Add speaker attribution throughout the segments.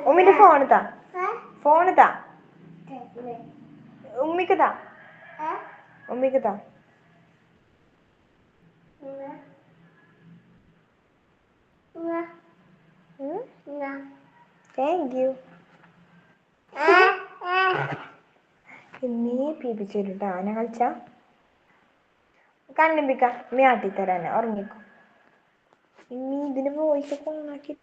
Speaker 1: ഉമ്മിന്റെ ഫോണത്താ ഫോണത്താ ഉമ്മിക്കതാ ഉമ്മിക്കതാ thank you എന്നീ പീപ്പിച്ചിട്ടാ ആന കളിച്ച കണ്ണിമ്പിക്ക ഉമ്മ ആട്ടിത്തരാനെ ഉറങ്ങിക്കോ ഇനി ഇതിന് വോയിസൊക്കെ ഓണാക്കി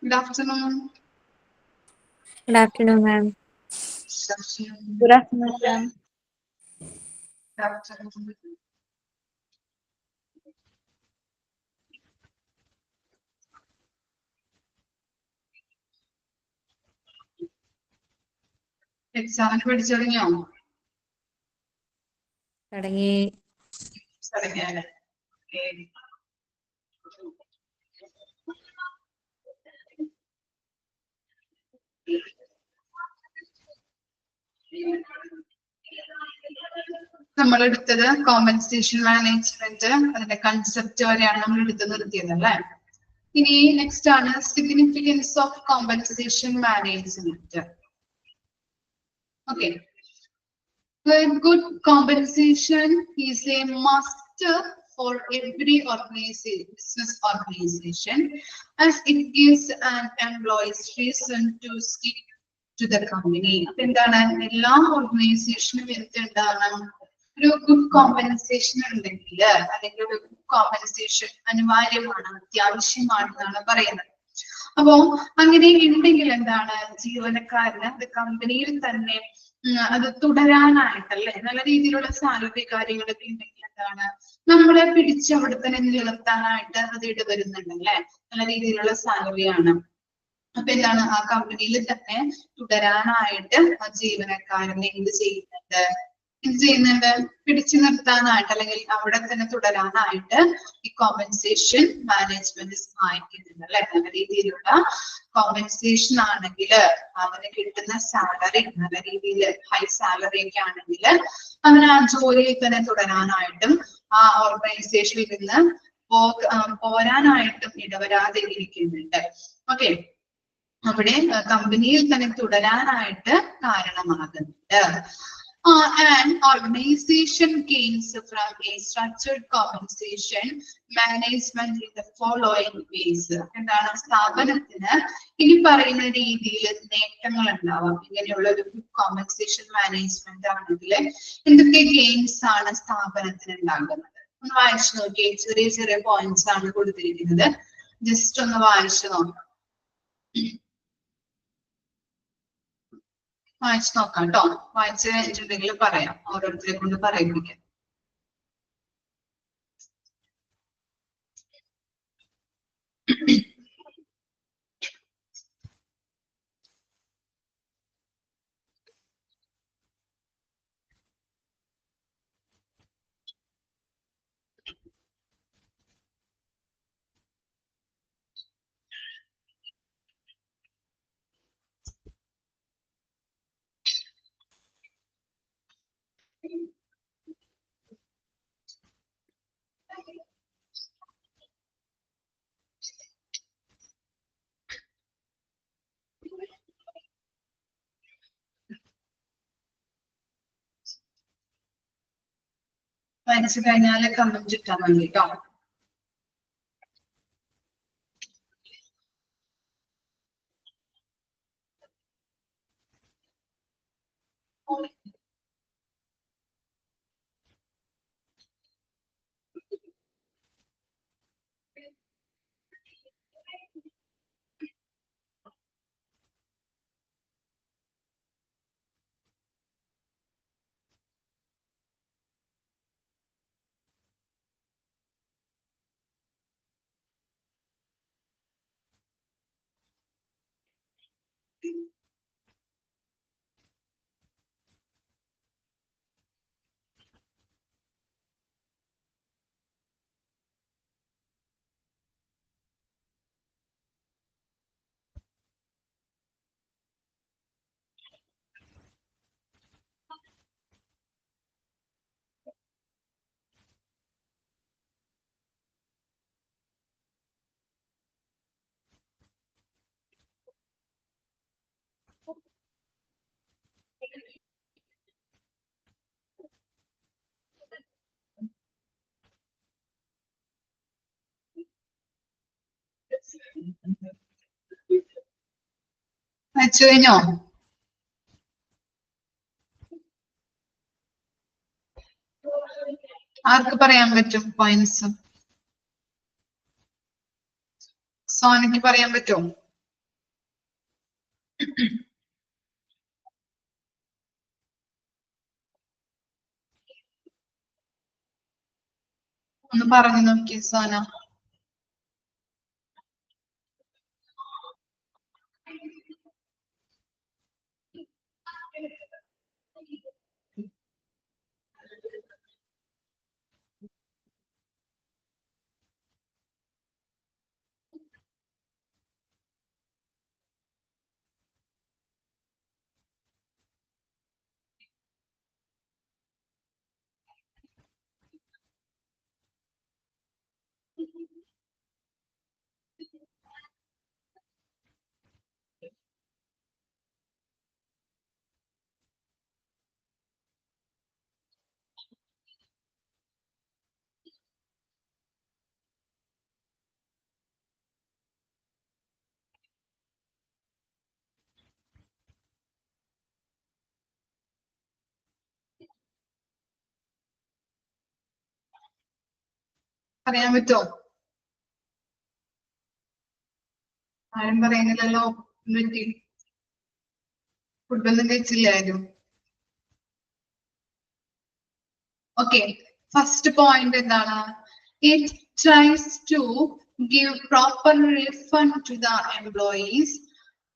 Speaker 2: Good afternoon.
Speaker 3: Good afternoon, ma'am.
Speaker 4: Good afternoon, ma'am.
Speaker 2: Good afternoon. എക്സാമിന് പഠിച്ചു തുടങ്ങിയോ?
Speaker 3: തുടങ്ങി.
Speaker 2: തുടങ്ങിയാലേ നമ്മൾ എടുത്തത് കോമ്പൻസേഷൻ മാനേജ്മെന്റ് അതിന്റെ കൺസെപ്റ്റ് വരെയാണ് നമ്മൾ എടുത്ത് നിർത്തിയത് അല്ലെ. ഇനി നെക്സ്റ്റ് ആണ് significance of compensation management. Okay, good compensation is a must for every business organization as it gives an employees reason to stick to the company. എന്താണ് എല്ലാ ഓർഗനൈസേഷനും എന്തുണ്ടാവണം, ഒരു ഗുഡ് കോമ്പൻസേഷൻ ഉണ്ടെങ്കിൽ അല്ലെങ്കിൽ ഒരു ഗുഡ് കോമ്പൻസേഷൻ അനിവാര്യമാണ്, അത്യാവശ്യമാണെന്നാണ് പറയുന്നത്. അപ്പോ അങ്ങനെ ഉണ്ടെങ്കിൽ എന്താണ് ജീവനക്കാരന് അത് കമ്പനിയിൽ തന്നെ അത് തുടരാനായിട്ടല്ലേ, നല്ല രീതിയിലുള്ള സാലറി കാര്യങ്ങളൊക്കെ ഉണ്ടെങ്കിൽ എന്താണ് നമ്മളെ പിടിച്ച് അവിടെ തന്നെ നിലനിർത്താനായിട്ട് അത് ഇടവരുന്നുണ്ടല്ലേ, നല്ല രീതിയിലുള്ള സാലറിയാണ്. അപ്പൊ എന്താണ് ആ കമ്പനിയിൽ തന്നെ തുടരാനായിട്ട് ആ ജീവനക്കാരനെ എന്ത് ചെയ്യുന്നുണ്ട് പിടിച്ചു നിർത്താനായിട്ട് അല്ലെങ്കിൽ അവിടെ തന്നെ തുടരാനായിട്ട് ഈ കോമ്പൻസേഷൻ മാനേജ്മെന്റ് സഹായിക്കുന്നുണ്ട് അല്ലെ. നല്ല രീതിയിലുള്ള കോമ്പൻസേഷൻ ആണെങ്കിൽ അവന് കിട്ടുന്ന സാലറി നല്ല രീതിയിൽ ഹൈ സാലറി ഒക്കെ ആണെങ്കിൽ അവന് ആ ജോലിയിൽ തന്നെ തുടരാനായിട്ടും ആ ഓർഗനൈസേഷനിൽ നിന്ന് പോരാനായിട്ടും ഇടവരാതെ ഇരിക്കുന്നുണ്ട്. ഓക്കെ, അവിടെ കമ്പനിയിൽ തന്നെ തുടരാനായിട്ട് കാരണമാകുന്നുണ്ട്. An organization gains from a structured compensation management in the following ways. എന്താണ് സ്ഥാപനത്തിന് ഇനി പറയുന്ന രീതിയിൽ നേട്ടങ്ങൾ ഉണ്ടാവാം ഇങ്ങനെയുള്ള ഒരു കോമ്പൻസേഷൻ മാനേജ്മെന്റ് ആണെങ്കിൽ. എന്തൊക്കെ ഗെയിംസ് ആണ് സ്ഥാപനത്തിന് ഉണ്ടാകുന്നത് ഒന്ന് വായിച്ചു നോക്കിയേ. ചെറിയ ചെറിയ പോയിന്റ്സ് ആണ് കൊടുത്തിരിക്കുന്നത്, ജസ്റ്റ് ഒന്ന് വായിച്ചു നോക്കാം. വായിച്ചു നോക്കാം കേട്ടോ. വായിച്ചു കഴിഞ്ഞിട്ടുണ്ടെങ്കിൽ പറയാം, ഓരോരുത്തരെ കൊണ്ട് പറയിപ്പിക്കാം. അടിച്ചു കഴിഞ്ഞാൽ കമന്റ് ഇട്ടാൽ മതി കേട്ടോ. അയച്ചു കഴിഞ്ഞോ? ആർക്ക് പറയാൻ പറ്റും പോയിന്റ്സ്? സോനയ്ക്ക് പറയാൻ പറ്റുമോ? ഒന്ന് പറഞ്ഞു നോക്കി സോന. പറയാൻ പറ്റുമോ? ആരും പറയുന്നില്ലല്ലോ. ഫുഡൊന്നും കഴിച്ചില്ലായിരുന്നു. ഓക്കെ, ഫസ്റ്റ് പോയിന്റ് എന്താണ്? It tries to give proper refund to the employees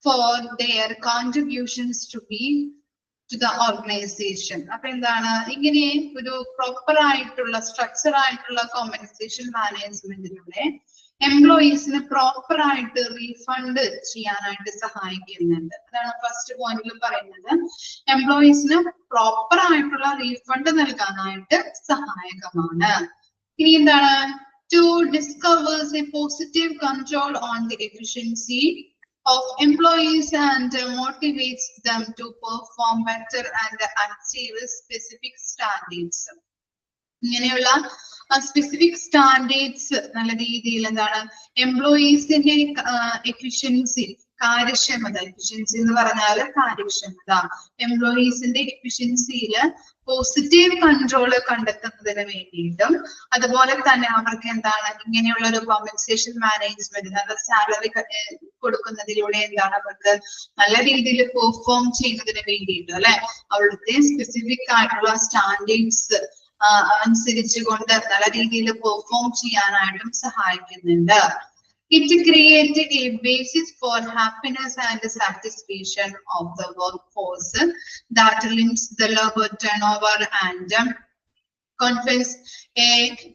Speaker 2: for their contributions to the organization. അപ്പൊ എന്താണ്? ഇങ്ങനെ ഒരു പ്രോപ്പർ ആയിട്ടുള്ള സ്ട്രക്ചർ ആയിട്ടുള്ള കോമ്പൻസേഷൻ മാനേജ്മെന്റിലൂടെ എംപ്ലോയീസിന് പ്രോപ്പർ ആയിട്ട് റീഫണ്ട് ചെയ്യാനായിട്ട് സഹായിക്കുന്നുണ്ട്. അതാണ് ഫസ്റ്റ് പോയിന്റിൽ പറയുന്നത്. എംപ്ലോയീസിന് പ്രോപ്പർ ആയിട്ടുള്ള റീഫണ്ട് നൽകാനായിട്ട് സഹായകമാണ്. ഇനി എന്താണ്? To discover a positive control on the efficiency of employees and motivates them to perform better and achieve specific standards. ഇങ്ങനെയുള്ള സ്പെസിഫിക് സ്റ്റാൻഡേർഡ്സ് നല്ല രീതിയിൽ എന്താണ് എംപ്ലോയീസിന്റെ എഫിഷ്യൻസി, കാര്യക്ഷമത, എഫിഷ്യൻസി എന്ന് പറഞ്ഞാൽ കാര്യക്ഷമത, എംപ്ലോയീസിന്റെ എഫിഷ്യൻസിയിൽ പോസിറ്റീവ് കൺട്രോൾ കണ്ടെത്തുന്നതിന് വേണ്ടിയിട്ടും അതുപോലെ തന്നെ അവർക്ക് എന്താണ് ഇങ്ങനെയുള്ള ഒരു കോമ്പൻസേഷൻ മാനേജ്മെന്റ്, നല്ല സാലറി കൊടുക്കുന്നതിലൂടെ എന്താണ് അവർക്ക് നല്ല രീതിയിൽ പെർഫോം ചെയ്യുന്നതിന് വേണ്ടിയിട്ടും അല്ലെ അവിടുത്തെ സ്പെസിഫിക് ആയിട്ടുള്ള സ്റ്റാൻഡേർഡ്സ് അനുസരിച്ചുകൊണ്ട് നല്ല രീതിയിൽ പെർഫോം ചെയ്യാനായിട്ടും സഹായിക്കുന്നുണ്ട്. It created a basis for happiness and satisfaction of the workforce that limits the labor turnover and confers a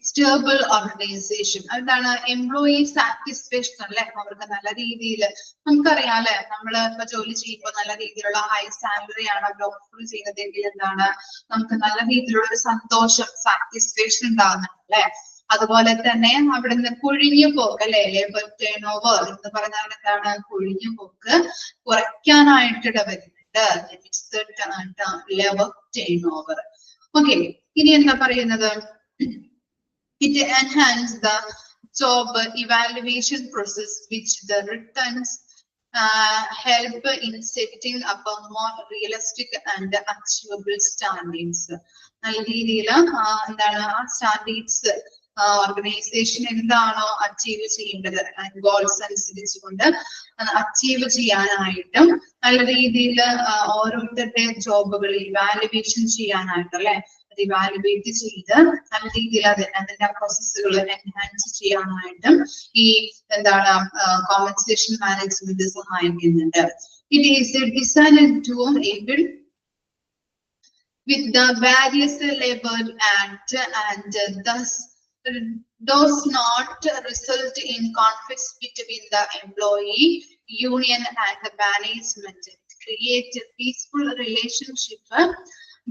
Speaker 2: stable organization. അതാണ് എംപ്ലോയി സാറ്റിസ്ഫാക്ഷൻ അല്ലെ. അവർക്ക് നല്ല രീതിയിൽ നമുക്കറിയാം അല്ലെ, നമ്മള് ഇപ്പൊ ജോലി ചെയ്യുമ്പോൾ നല്ല രീതിയിലുള്ള ഹൈ സാലറി ആണ് അവർ ഓഫർ ചെയ്യുന്നതെങ്കിൽ എന്താണ് നമുക്ക് നല്ല രീതിയിലുള്ള ഒരു സന്തോഷം, സാറ്റിസ്ഫാക്ഷൻ ഉണ്ടാകുന്നുണ്ട് അല്ലെ. അതുപോലെ തന്നെ അവിടുന്ന് കൊഴിഞ്ഞു പോക്ക് അല്ലെ, ലേബർ ടേൺ ഓവർ എന്ന് പറഞ്ഞാൽ എന്താണ് കൊഴിഞ്ഞു പോക്ക് കുറയ്ക്കാനായിട്ട് ഇടവരുന്നുണ്ട്. Labour turnover. ഓക്കെ, ഇനി എന്താ പറയുന്നത്? It enhances the job evaluation process, which the returns help in setting up a more realistic and achievable standards. നല്ല രീതിയിൽ എന്താണ് ആ സ്റ്റാൻഡേർഡ്സ് ഓർഗനൈസേഷൻ എന്താണോ അച്ചീവ് ചെയ്യേണ്ടത് ഗോൾസ് അനുസരിച്ചുകൊണ്ട് അച്ചീവ് ചെയ്യാനായിട്ടും നല്ല രീതിയിൽ ഓരോരുത്തരുടെ ജോബുകൾ ഇവാലുവേഷൻ ചെയ്യാനായിട്ട് അല്ലെ അത് ഇവാലുവേറ്റ് ചെയ്ത് നല്ല രീതിയിൽ അതിന്റെ പ്രോസസ്സുകൾ എൻഹാൻസ് ചെയ്യാനായിട്ടും ഈ എന്താണ് കോമ്പൻസേഷൻ മാനേജ്മെന്റ് സഹായിക്കുന്നുണ്ട്. It is designed to able with the various labor act and thus does not result in conflicts between the employee union and the management. Create a peaceful relationship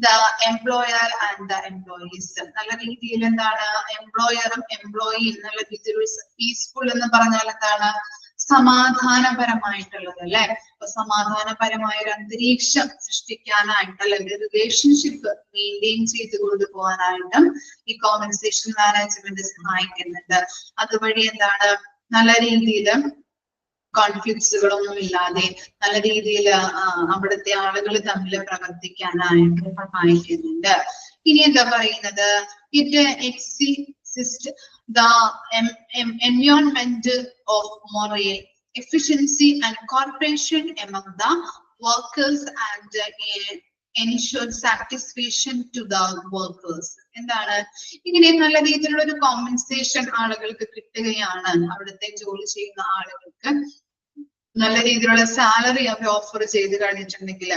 Speaker 2: the employer and the employees. നല്ല രീതിയിൽ എന്താണ് എംപ്ലോയറും employee എന്നുള്ള രീതിയിൽ peaceful എന്ന് പറഞ്ഞാൽ എന്താണ് സമാധാനപരമായിട്ടുള്ളത് അല്ലെ. അപ്പൊ സമാധാനപരമായ ഒരു അന്തരീക്ഷം സൃഷ്ടിക്കാനായിട്ട് അല്ലെങ്കിൽ റിലേഷൻഷിപ്പ് മെയിൻറ്റെയിൻ ചെയ്ത് കൊണ്ടുപോകാനായിട്ടും ഈ കോമ്പൻസേഷൻ മാനേജ്മെന്റ് സഹായിക്കുന്നുണ്ട്. അതുവഴി എന്താണ് നല്ല രീതിയിൽ കോൺഫ്ലിക്ട്സുകളൊന്നും ഇല്ലാതെ നല്ല രീതിയിൽ അവിടുത്തെ ആളുകൾ തമ്മിൽ പ്രവർത്തിക്കാനായിട്ട് സഹായിക്കുന്നുണ്ട്. ഇനി എന്താ പറയുന്നത്, it exist the environment of moral efficiency and cooperation among the workers and ensure satisfaction to the workers. എന്താണ് ഇങ്ങനെ നല്ല രീതിയിലുള്ള ഒരു കോമ്പൻസേഷൻ ആളുകൾക്ക് കിട്ടുകയാണ്. അവിടുത്തെ ജോലി ചെയ്യുന്ന ആളുകൾക്ക് നല്ല രീതിയിലുള്ള സാലറി അവർ ഓഫർ ചെയ്ത് കഴിഞ്ഞിട്ടുണ്ടെങ്കിൽ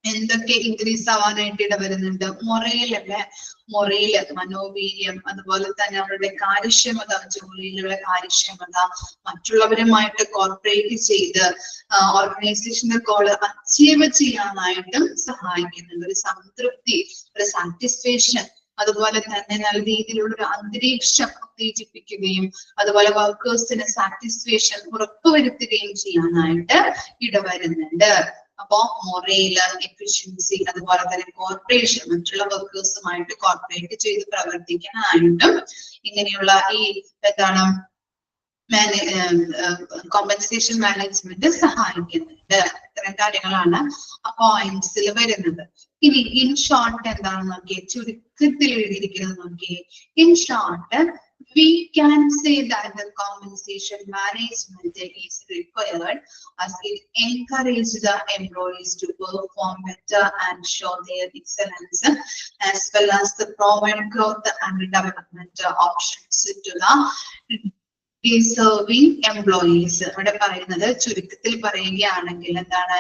Speaker 2: എന്തൊക്കെ ഇൻക്രീസ് ആവാനായിട്ട് ഇടവരുന്നുണ്ട്. മൊറയിലല്ലേ, മൊറയില് മനോവീര്യം, അതുപോലെ തന്നെ അവരുടെ കാര്യക്ഷമത, ജോലിയിലുള്ള കാര്യക്ഷമത, മറ്റുള്ളവരുമായിട്ട് കോർപ്പറേറ്റ് ചെയ്ത് ഓർഗനൈസേഷന്റെ ഗോള് അച്ചീവ് ചെയ്യാനായിട്ടും സഹായിക്കുന്നുണ്ട്. ഒരു സംതൃപ്തി, ഒരു സാറ്റിസ്ഫാക്ഷൻ, അതുപോലെ തന്നെ നല്ല രീതിയിലുള്ള ഒരു അന്തരീക്ഷം ഉത്തേജിപ്പിക്കുകയും അതുപോലെ വർക്കേഴ്സിന് സാറ്റിസ്ഫാക്ഷൻ ഉറപ്പുവരുത്തുകയും ചെയ്യാനായിട്ട് ഇടവരുന്നുണ്ട്. അപ്പോ മൊറയില്, എഫിഷ്യൻസി, അതുപോലെ തന്നെ കോർപ്പറേഷൻ, മറ്റുള്ള വർക്കേഴ്സുമായിട്ട് കോർപ്പറേറ്റ് ചെയ്ത് പ്രവർത്തിക്കാനായിട്ടും ഇങ്ങനെയുള്ള ഈ എന്താണ് കോമ്പൻസേഷൻ മാനേജ്മെന്റ് സഹായിക്കുന്നുണ്ട്. ഇത്തരം കാര്യങ്ങളാണ് ആ പോയിന്റ്സിൽ വരുന്നത്. ഇനി ഇൻ ഷോർട്ട് എന്താണെന്ന് നോക്കിയേ, ചുരുക്കത്തിൽ എഴുതിയിരിക്കുന്നത് നോക്കിയേ. In short we can say that the compensation management is required as it encourages the employees to perform better and show their excellence, as well as the provide growth and development options to the deserving employees. ഇവിടെ പറയുന്നത് ചുരുക്കത്തിൽ പറയുകയാണെങ്കിൽ എന്താണ്,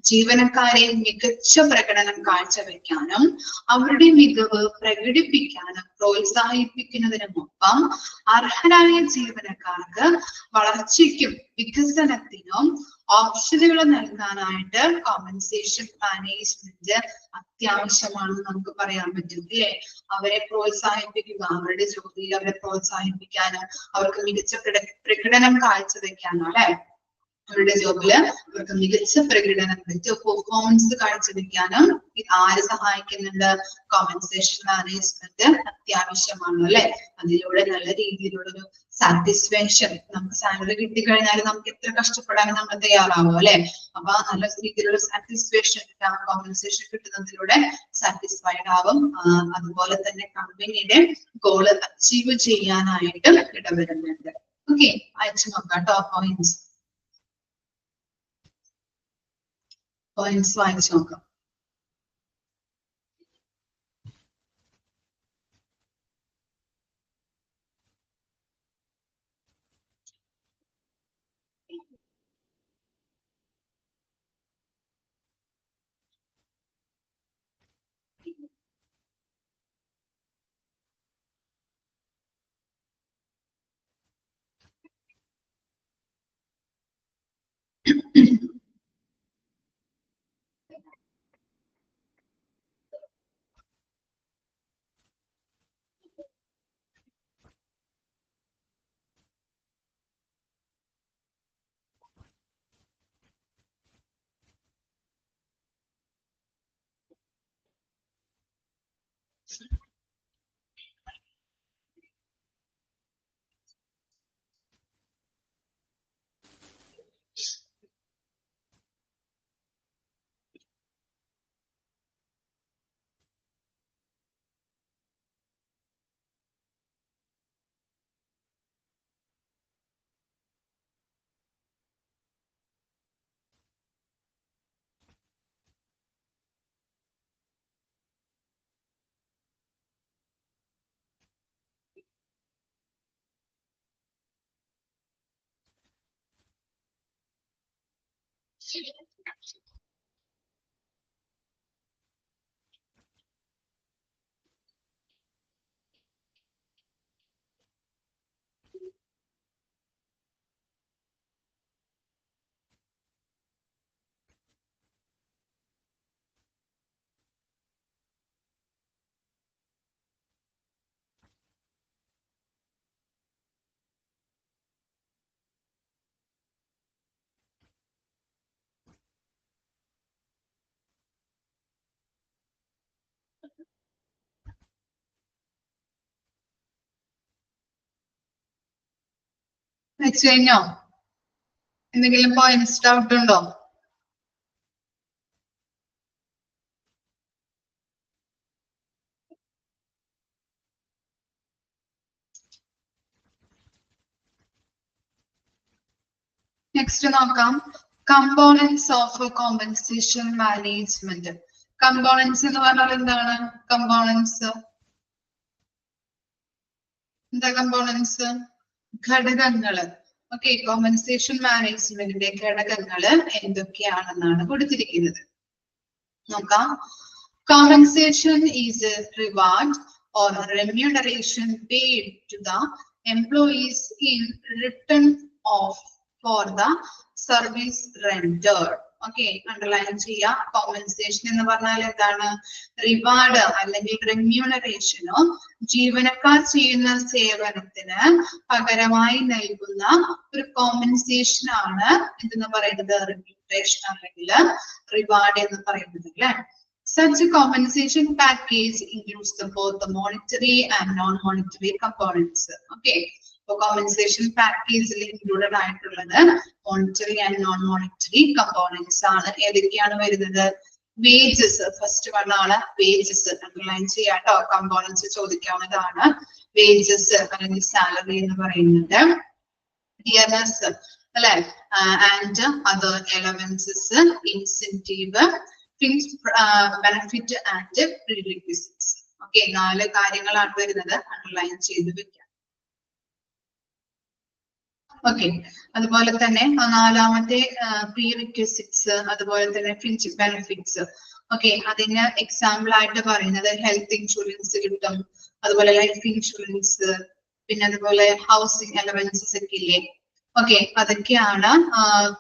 Speaker 2: ജീവനക്കാരെ മികച്ച പ്രകടനം കാഴ്ചവെക്കാനും അവരുടെ മികവ് പ്രകടിപ്പിക്കാനും പ്രോത്സാഹിപ്പിക്കുന്നതിനുമൊപ്പം അർഹരായ ജീവനക്കാർക്ക് വളർച്ചയ്ക്കും വികസനത്തിനും ഓപ്ഷനുകൾ നൽകാനായിട്ട് കോമ്പൻസേഷൻ മാനേജ്മെന്റ് അത്യാവശ്യമാണെന്ന് നമുക്ക് പറയാൻ പറ്റും അല്ലേ. അവരെ പ്രോത്സാഹിപ്പിക്കുക, അവരുടെ ജോലിയിൽ അവരെ പ്രോത്സാഹിപ്പിക്കാനും അവർക്ക് മികച്ച പ്രകടനം കാഴ്ചവെക്കാനും അല്ലെ, അവരുടെ ജോബില് അവർക്ക് മികച്ച പ്രകടനം, മികച്ച പെർഫോമൻസ് കാഴ്ചവെക്കാനും ആര് സഹായിക്കുന്നുണ്ട്, കോമ്പൻസേഷൻ മാനേജ്മെന്റ് അത്യാവശ്യമാണ് അല്ലെ. അതിലൂടെ നല്ല രീതിയിലുള്ള ഒരു സാറ്റിസ്ഫാക്ഷൻ, നമുക്ക് സാലറി കിട്ടിക്കഴിഞ്ഞാൽ നമുക്ക് എത്ര കഷ്ടപ്പെടാൻ നമ്മൾ തയ്യാറാവും അല്ലെ. അപ്പൊ നല്ല രീതിയിലുള്ള സാറ്റിസ്ഫാക്ഷൻ, കോമ്പൻസേഷൻ കിട്ടുന്നതിലൂടെ സാറ്റിസ്ഫൈഡ് ആവും. അതുപോലെ തന്നെ കമ്പനിയുടെ ഗോള് അച്ചീവ് ചെയ്യാനായിട്ട് ഇടവരുന്നുണ്ട്. ഓക്കെ, അയച്ചു നോക്കാം കേട്ടോ. പോയിന്റ്സ് വായിച്ചു നോക്കാം. വെച്ച് കഴിഞ്ഞോ? എന്തെങ്കിലും പോയിന്റ്സ് ഡൗട്ട് ഉണ്ടോ? നെക്സ്റ്റ് നോക്കാം, components of compensation management. Components എന്ന് പറഞ്ഞാൽ എന്താണ്? കമ്പോണൻസ് എന്താ? കമ്പോണൻസ് ഘടകങ്ങള്. ഓക്കെ, കോമ്പൻസേഷൻ മാനേജ്മെന്റിന്റെ ഘടകങ്ങള് എന്തൊക്കെയാണെന്നാണ് കൊടുത്തിരിക്കുന്നത്. നോക്കാം. Compensation is a reward or remuneration paid to the employees in return for the service rendered. Okay, underline ചെയ്യാ. Compensation എന്ന് പറഞ്ഞാൽ എന്താണ്? റിവാർഡ് അല്ലെങ്കിൽ റെമ്യൂണറേഷനോ ജീവനക്കാർ ചെയ്യുന്ന സേവനത്തിന് പകരമായി നൽകുന്ന ഒരു കോമ്പൻസേഷൻ ആണ് എന്തെന്ന് പറയുന്നത്? റെമ്യൂണറേഷൻ അല്ലെങ്കിൽ റിവാർഡ് എന്ന് പറയുന്നത് അല്ലെ. Such a compensation package includes both the monetary and non-monetary components. Okay, so compensation package included ആയിട്ടുള്ളത് monetary and non-monetary components ആണ്. ഏതൊക്കെയാണ് വരുന്നത്? Wages, first one ആണ് wages. Underline ചെയ്യാട്ടോ, components ചോദിക്കാവുന്നതാണ്. Wages അല്ലെങ്കിൽ salary എന്ന് പറയുന്നത്. DNS അല്ലെ, and other allowances, incentive, fixed benefit and prerequisites. Okay, 4 കാര്യങ്ങളാണ് വരുന്നത്. അണ്ടർലൈൻ ചെയ്ത് വെക്കാം. ഓക്കെ, അതുപോലെ തന്നെ 4ാമത്തെ പ്രീറിക്വസിറ്റ്സ്, അതുപോലെ തന്നെ ഫ്രിഞ്ച് ബെനിഫിറ്റ്സ്. ഓക്കെ, അതിന് എക്സാമ്പിൾ ആയിട്ട് പറയുന്നത് ഹെൽത്ത് ഇൻഷുറൻസ് കിട്ടും, അതുപോലെ ലൈഫ് ഇൻഷുറൻസ്, പിന്നെ അതുപോലെ ഹൗസിംഗ് അലവൻസസ് ഒക്കെ ഇല്ലേ. ഓക്കെ, അതൊക്കെയാണ്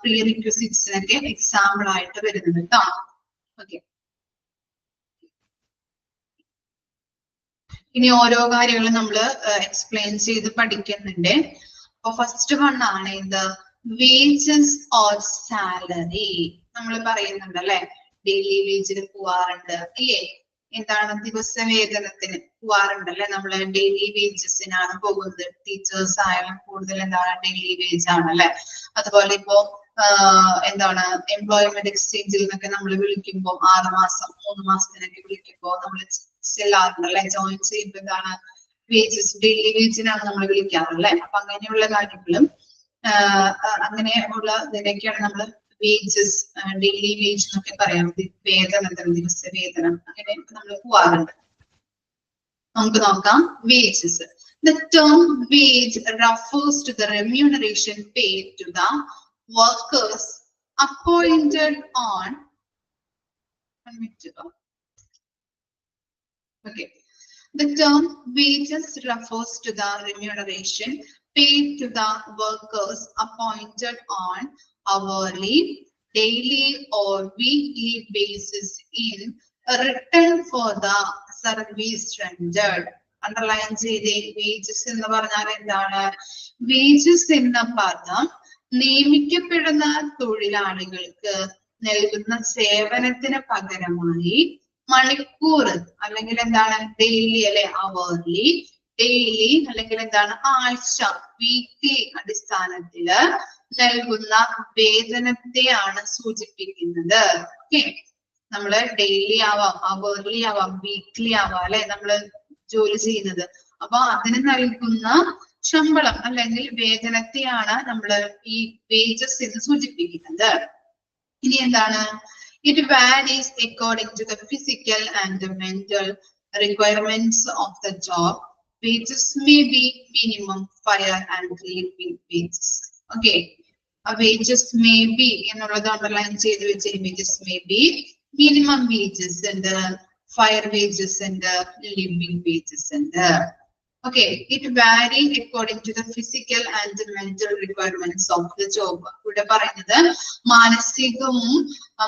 Speaker 2: പ്രീറിക്വസിറ്റ്സിനൊക്കെ എക്സാമ്പിൾ ആയിട്ട് വരുന്നത് കേട്ടോ. ഓക്കെ, ഇനി ഓരോ കാര്യങ്ങളും നമ്മൾ എക്സ്പ്ലെയിൻ ചെയ്ത് പഠിക്കുന്നുണ്ട്. അപ്പൊ ഫസ്റ്റ് വൺ ആണ് എന്ത്? Wages or salary. നമ്മൾ പറയുന്നുണ്ട് അല്ലെ, ഡെയിലി വേജിന് പോവാറുണ്ട് ഇല്ലേ? എന്താണ്? ദിവസവേതനത്തിന് പോവാറുണ്ട് അല്ലെ. നമ്മള് ഡെയിലി വേജസിനാണ് പോകുന്നത്. ടീച്ചേഴ്സ് ആയാലും കൂടുതൽ എന്താണ്? ഡെയിലി വേജ് ആണ് അല്ലെ. അതുപോലെ ഇപ്പോ എന്താണ്? എംപ്ലോയ്മെന്റ് എക്സ്ചേഞ്ചിൽ നിന്നൊക്കെ നമ്മൾ വിളിക്കുമ്പോൾ 6 മാസം 3 മാസത്തിനൊക്കെ വിളിക്കുമ്പോൾ നമ്മൾ ചെല്ലാറുണ്ട് അല്ലെ. ജോയിൻ ചെയ്യുമ്പോൾ എന്താണ്? വേജസ്, ഡെയിലി വേജിനാണ് നമ്മൾ വിളിക്കാറുള്ളത്. അപ്പൊ അങ്ങനെയുള്ള കാര്യങ്ങളും അങ്ങനെയുള്ള ഇതിനൊക്കെയാണ് നമ്മൾ വേജസ്, ഡെയിലി വേജ് എന്നൊക്കെ പറയാം. വേതനത്തിന്, ദിവസവേതനം, അങ്ങനെ നമ്മൾ പോവാറുണ്ട്. നമുക്ക് നോക്കാം wages. The term wage refers to the remuneration paid to the workers appointed on. Okay. The term wages refers to the remuneration paid to the workers appointed on hourly, daily or weekly basis in return for the service rendered. Underline ചെയ്തേ. Wages എന്ന് പറഞ്ഞാൽ എന്താണ്? Wages എന്ന പദം നിയമിക്കപ്പെടുന്ന തൊഴിലാളികൾക്ക് നൽകുന്ന സേവനത്തിന് പകരമായി മണിക്കൂർ അല്ലെങ്കിൽ എന്താണ്? ഡെയിലി അല്ലെ, അവർലി, ഡെയിലി അല്ലെങ്കിൽ എന്താണ്? ആഴ്ച, വീക്ക്ലി അടിസ്ഥാനത്തില് നൽകുന്ന വേതനത്തെയാണ് സൂചിപ്പിക്കുന്നത്. ഓക്കെ, നമ്മള് ഡെയിലി ആവാം, അവർലി ആവാം, വീക്ക്ലി ആവാം അല്ലെ നമ്മള് ജോലി ചെയ്യുന്നത്. അപ്പൊ അതിന് നൽകുന്ന ശമ്പളം അല്ലെങ്കിൽ വേതനത്തെയാണ് നമ്മള് ഈ വേജസ് എന്ന് സൂചിപ്പിക്കുന്നത്. ഇനി എന്താണ്? It varies according to the physical and the mental requirements of the job. Wages may be minimum, fire and living wages. Okay, wages may be എന്നുള്ളത് അണ്ടർലൈൻ ചെയ്ത് വെച്ച് wages may be, minimum wages ഉണ്ട്, fire wages ഉണ്ട്, living wages ഉണ്ട്. Okay, it vary according to the physical and mental requirements of the job. ഇവിടെ പറയുന്നത്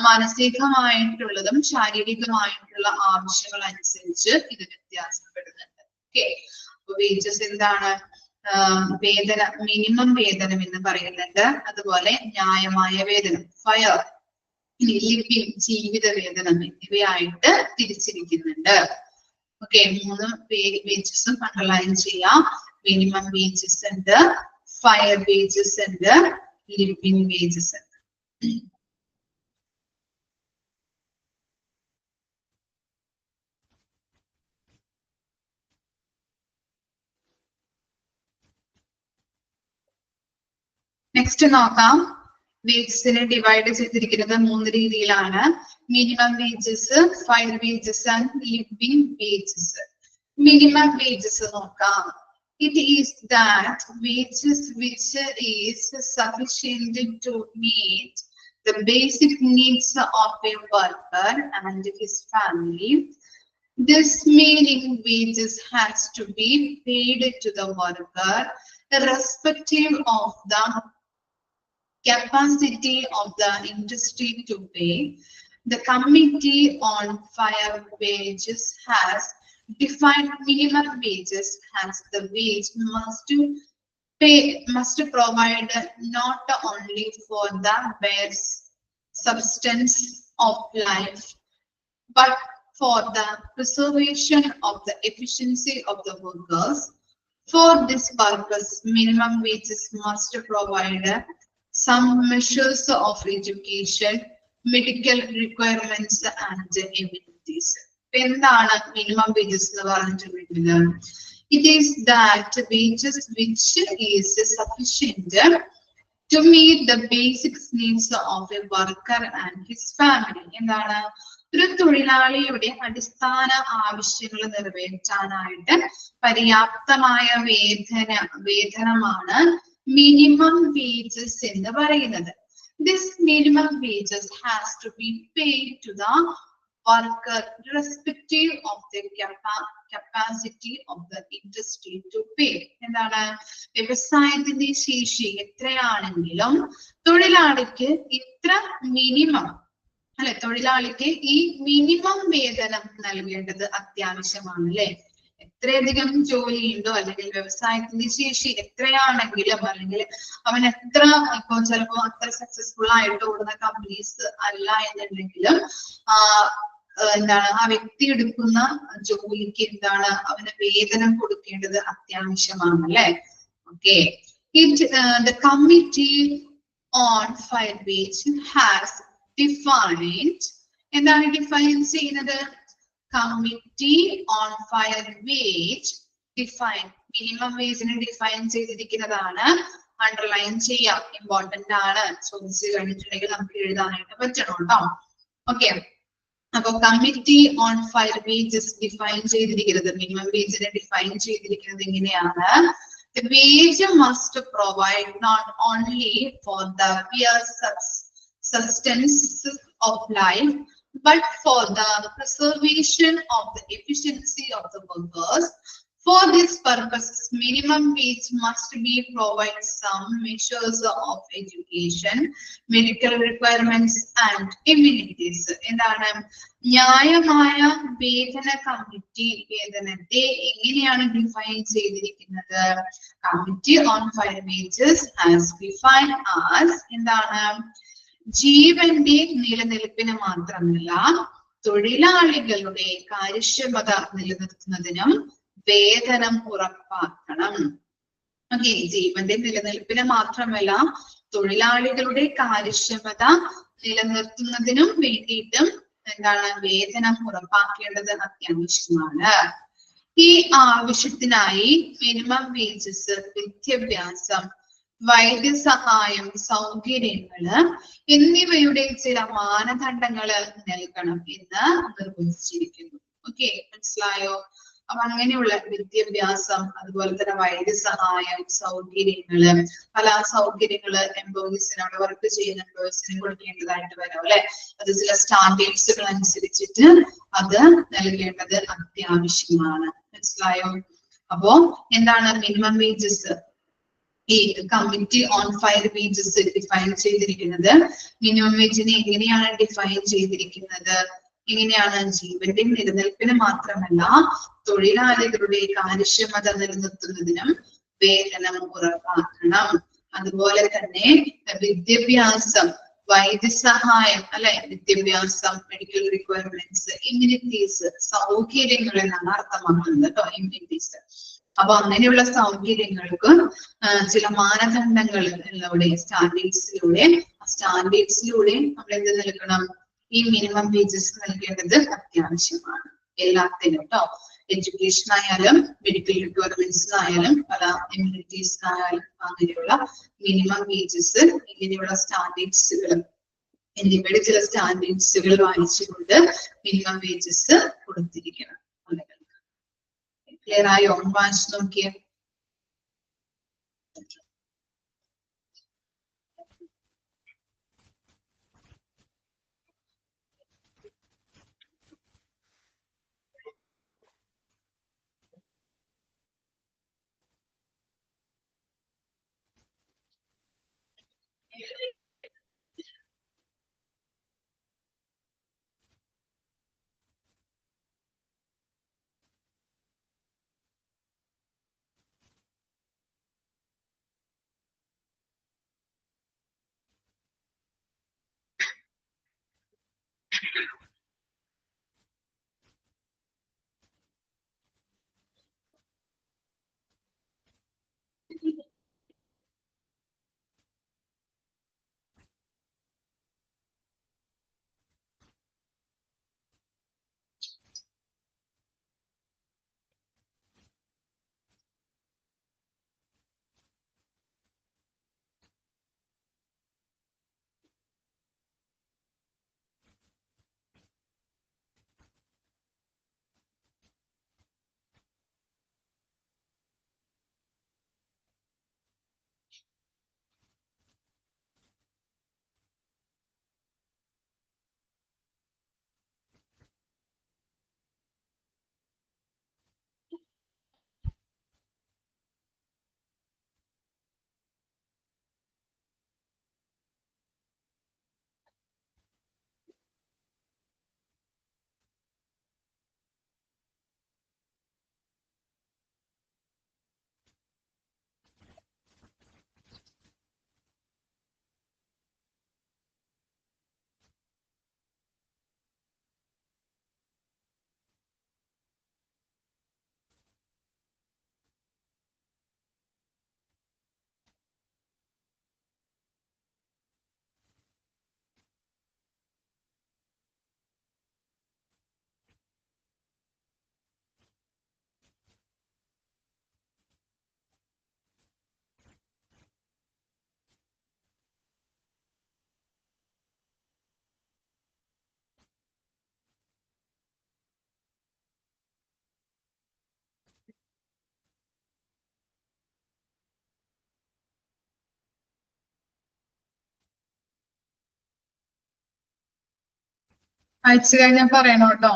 Speaker 2: മാനസികമായിട്ടുള്ളതും ശാരീരികമായിട്ടുള്ള ആവശ്യങ്ങൾ അനുസരിച്ച് ഇത് വ്യത്യാസപ്പെടുന്നുണ്ട്. Okay, വേജസ് എന്താണ്? വേതനം, മിനിമം വേതനം എന്ന് പറയുന്നുണ്ട്. അതുപോലെ ന്യായമായ വേതനം, ഫയർ, ലിവിംഗ്, ജീവിത വേതനം എന്നിവയായിട്ട് തിരിച്ചിരിക്കുന്നുണ്ട്. ഓക്കെ, 3 വേജസും അണ്ടർലൈൻ ചെയ്യാം. മിനിമം വേജസ് ഉണ്ട്, ഫയർ വേജസ് ഉണ്ട്, ലിവിംഗ് വേജസ് ഉണ്ട്. നെക്സ്റ്റ് നോക്കാം. വേജസിനെ ഡിവൈഡ് ചെയ്തിരിക്കുന്നത് 3 രീതിയിലാണ്. Minimum wages, fair wages and living wages. Minimum wages നോക്കാം. It is that wages which is sufficient to meet the basic needs of a worker and his family. This meaning wages has to be paid to the worker irrespective of the capacity of the industry to pay. The Committee on Fair Wages has defined minimum wages as the wage must provide not only for the bare substance of life, but for the preservation of the efficiency of the workers. For this purpose, minimum wages must provide some measures of education, medical requirements and amenities. എന്താണ് minimum wages എന്ന് പറഞ്ഞിട്ടുണ്ടെങ്കിൽ, it is that wages which is sufficient to meet the basic needs of a worker and his family. എന്താണ്? ഒരു തൊഴിലാളിയുടെ അടിസ്ഥാന ആവശ്യങ്ങൾ നിറവേറ്റാനായിട്ട് പര്യാപ്തമായ വേതനമാണ് minimum wages എന്ന് പറയുന്നത്. This minimum wages has to be paid to the worker irrespective of the capacity of the industry to pay. എന്താണ്? വ്യവസായത്തിന്റെ ശേഷി എത്രയാണെങ്കിലും തൊഴിലാളിക്ക് ഇത്ര മിനിമം അല്ലെ, തൊഴിലാളിക്ക് ഈ മിനിമം വേതനം നൽകേണ്ടത് അത്യാവശ്യമാണ് അല്ലെ. എത്രയധികം ജോലിയുണ്ടോ അല്ലെങ്കിൽ വ്യവസായത്തിന്റെ ശേഷി എത്രയാണെങ്കിലും അല്ലെങ്കിൽ അവൻ എത്ര ഇപ്പൊ ചിലപ്പോ അത്ര സക്സസ്ഫുൾ ആയിട്ട് ഓടുന്ന കമ്പനീസ് അല്ല എന്നുണ്ടെങ്കിലും എന്താണ് ആ വ്യക്തി എടുക്കുന്ന ജോലിക്ക് എന്താണ് അവന് വേതനം കൊടുക്കേണ്ടത് അത്യാവശ്യമാണ് അല്ലെ. Okay, the Committee on Fair Wage has defined, എന്താണ് ഡിഫൈൻ ചെയ്യുന്നത്? Committee on Fair Wage define, minimum വേജിനെ ഡിഫൈൻ ചെയ്തിരിക്കുന്നതാണ്. അണ്ടർലൈൻ ചെയ്യാം, ഇമ്പോർട്ടന്റ് ആണ്. ചോദിച്ചു കഴിഞ്ഞിട്ടുണ്ടെങ്കിൽ നമുക്ക് എഴുതാനായിട്ട് പറ്റണം കേട്ടോ. ഓക്കെ, അപ്പൊ committee on fair wages define ചെയ്തിരിക്കുന്നത്, മിനിമം വേജിനെ ഡിഫൈൻ ചെയ്തിരിക്കുന്നത് എങ്ങനെയാണ്? The wage must provide not only for the bare sustenance of life, but for the preservation of the efficiency of the workers. For this purpose, minimum wage must be provide some measures of education, medical requirements and amenities. എന്താണ്? ന്യായമായ വേതന committee വേതനത്തെ എങ്ങനെയാണ് define ചെയ്തിരിക്കുന്നത്? Committee on fair wages has defined as, എന്താണ്? ജീവന്റെ നിലനിൽപ്പിന് മാത്രമല്ല തൊഴിലാളികളുടെ കാര്യക്ഷമത നിലനിർത്തുന്നതിനും വേതനം ഉറപ്പാക്കണം. ഓക്കെ, ജീവന്റെ നിലനിൽപ്പിന് മാത്രമല്ല തൊഴിലാളികളുടെ കാര്യക്ഷമത നിലനിർത്തുന്നതിനും വേണ്ടിയിട്ടും എന്താണ് വേതനം ഉറപ്പാക്കേണ്ടത് അത്യാവശ്യമാണ്. ഈ ആവശ്യത്തിനായി മിനിമം വേജസ്, വിദ്യാഭ്യാസം, വൈദ്യസഹായം, സൗകര്യങ്ങള് എന്നിവയുടെ ചില മാനദണ്ഡങ്ങള് നൽകണം എന്ന് നിർവചിച്ചിരിക്കുന്നു. ഓക്കെ, മനസ്സിലായോ? അപ്പൊ അങ്ങനെയുള്ള വിദ്യാഭ്യാസം, അതുപോലെ തന്നെ വൈദ്യസഹായം, സൗകര്യങ്ങള്, പല സൗകര്യങ്ങള് എംപ്ലോയീസിന് അവിടെ വർക്ക് ചെയ്യുന്ന എംപ്ലോയീസിന് കൊടുക്കേണ്ടതായിട്ട് വരും അല്ലെ. അത് ചില സ്റ്റാൻഡേർഡ്സുകൾ അനുസരിച്ചിട്ട് അത് നൽകേണ്ടത് അത്യാവശ്യമാണ്. മനസ്സിലായോ? അപ്പോ എന്താണ് മിനിമം വേജസ്? ഈ committee on fair wages define ചെയ്തിരിക്കുന്നത്. മിനിമം വേജിനെ എങ്ങനെയാണ് ഡിഫൈൻ ചെയ്തിരിക്കുന്നത്? എങ്ങനെയാണ്? ജീവന്റെ നിലനിൽപ്പിന് മാത്രമല്ല, തൊഴിലാളികളുടെ കാര്യക്ഷമത നിലനിർത്തുന്നതിനും വേതനം ഉറപ്പാക്കണം. അതുപോലെ തന്നെ വിദ്യാഭ്യാസം, വൈദ്യസഹായം അല്ലെ, വിദ്യാഭ്യാസം, മെഡിക്കൽ റിക്വയർമെന്റ്സ്, ഇമ്മ്യൂണിറ്റീസ്, സൗകര്യങ്ങൾ എന്നാണ് അർത്ഥമാക്കുന്നത് കേട്ടോ, ഇമ്മ്യൂണിറ്റീസ്. അപ്പൊ അങ്ങനെയുള്ള സൗകര്യങ്ങൾക്ക് ചില മാനദണ്ഡങ്ങൾ സ്റ്റാൻഡേർഡ്സിലൂടെ നമ്മൾ എന്ത് നൽകണം? ഈ മിനിമം വേജസ് നൽകേണ്ടത് അത്യാവശ്യമാണ് എല്ലാത്തിനും കേട്ടോ. എഡ്യൂക്കേഷൻ ആയാലും, മെഡിക്കൽ റിക്വയർമെന്റ്സിനായാലും, പല ഇമ്മ്യൂണിറ്റീസിനായാലും അങ്ങനെയുള്ള മിനിമം വേജസ്, ഇങ്ങനെയുള്ള സ്റ്റാൻഡേർഡ്സുകൾ എന്നിവയുടെ ചില സ്റ്റാൻഡേർഡ്സുകൾ വായിച്ചുകൊണ്ട് മിനിമം വേജസ് കൊടുത്തിരിക്കണം. ക്ലിയർ ആയോ? വായിച്ചു നോക്കിയേ. അയച്ചു കഴിഞ്ഞാൽ പറയണം കേട്ടോ.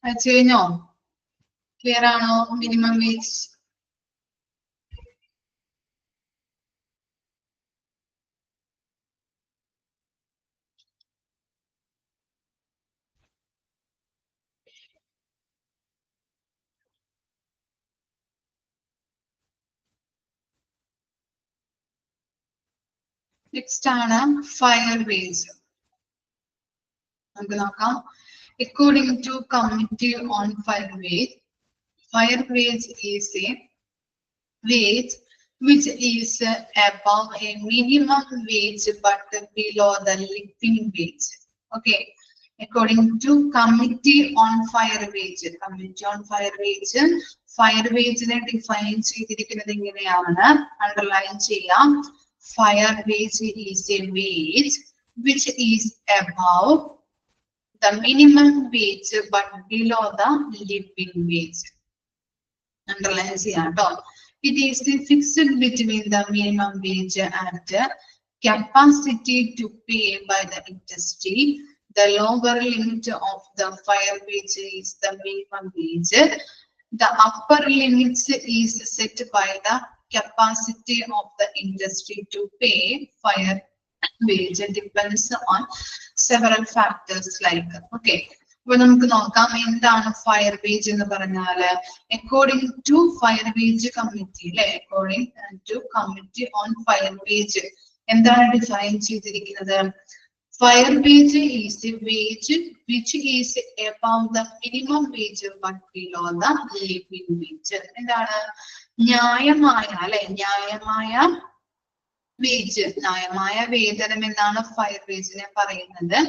Speaker 2: അയച്ചു കഴിഞ്ഞോ? ക്ലിയർ ആണോ? Minimum wage. Next ആണ് fire wage. നമുക്ക് നോക്കാം. According to Committee on Fire Wage is a wage which is above a minimum wage but below the living wage. Okay. According to Committee on Fire Wage, fire wage ne define ചെയ്തിരിക്കുന്നത് ഇങ്ങനെയാണ്. Underline ചെയ്യാം. Fire wage is a wage which is above the minimum wage but below the living wage. Underline ചെയ്യാം ട്ടോ. It is fixed between the minimum wage and capacity to pay by the industry. The lower limit of the fire wage is the minimum wage. The upper limit is set by the capacity of the industry to pay fire wage. It depends on several factors like, okay. അപ്പോൾ നമുക്ക് നോക്കാം എന്താണ് fair wage എന്ന് പറഞ്ഞാല്. According to fair wage committee അല്ലെ, according to committee on fair wage എന്താണ് define ചെയ്തിരിക്കുന്നത്? Fire wage is a wage which is above the minimum wage but below the living wage. എന്താണ്? ന്യായമായ അല്ലെ, ന്യായമായ വേജ്, ന്യായമായ വേതനം എന്നാണ് ഫയർ വേജിനെ പറയുന്നത്.